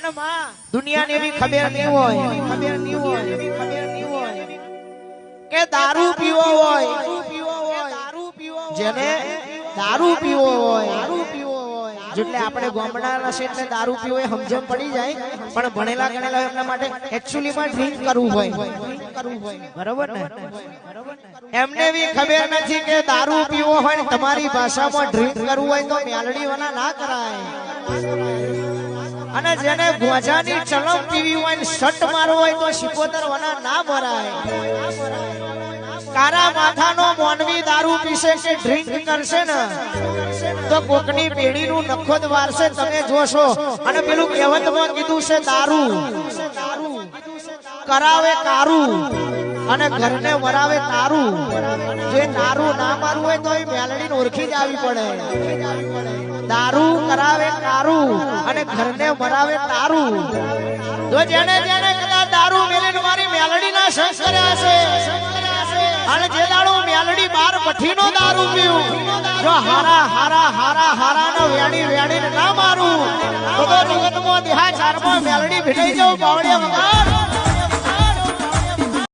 दुनिया ने भी खबर नहीं हो के दारू पीवो होय जेने दारू पीवो होय જેટલે આપણે ગામડાના છે એટલે દારૂ પીવો એ સમજણ પડી જાય પણ ભણેલા ગણેલા એમના માટે એક્ચ્યુઅલી માં ડ્રિંક કરવું હોય બરોબર ને એમને બી ખબર નથી કે દારૂ પીવો હોય તમારી ભાષામાં ડ્રિંક કરવું હોય તો મેલડીવાના ના કરાય અને જેને ગોજાની ચલમ પીવી હોય શટ મારવો હોય તો શિકોતરવાના ના મરાય કારા માથાનો મોનવી દારૂ પીશે કે ડ્રિંક કરશે ને તો કોકની પેઢીનું નખોદ વારશે તમે જોશો અને પેલું કહેવતમાં કીધું છે દારૂ કરાવે કારું અને ઘરને વરાવે તારું જે તારું ના મારવું હોય તો એ મેલડીને ઓળખી જ આવી પડે દારૂ કરાવે કારું અને ઘરને વરાવે તારું જો જેને જેને કદાચ દારૂ મેલીને મારી મેલડીના સંગ કર્યા છે અને જે દાડો મેલડી બાર પઠીનો દારૂ પીવું જો હારા હારા હારા હારા નો વેણી વેણીને ના મારું તો જગતમાં દેહા ચારમાં મેલડી ભીટાઈ જાવ બાવળિયા વગર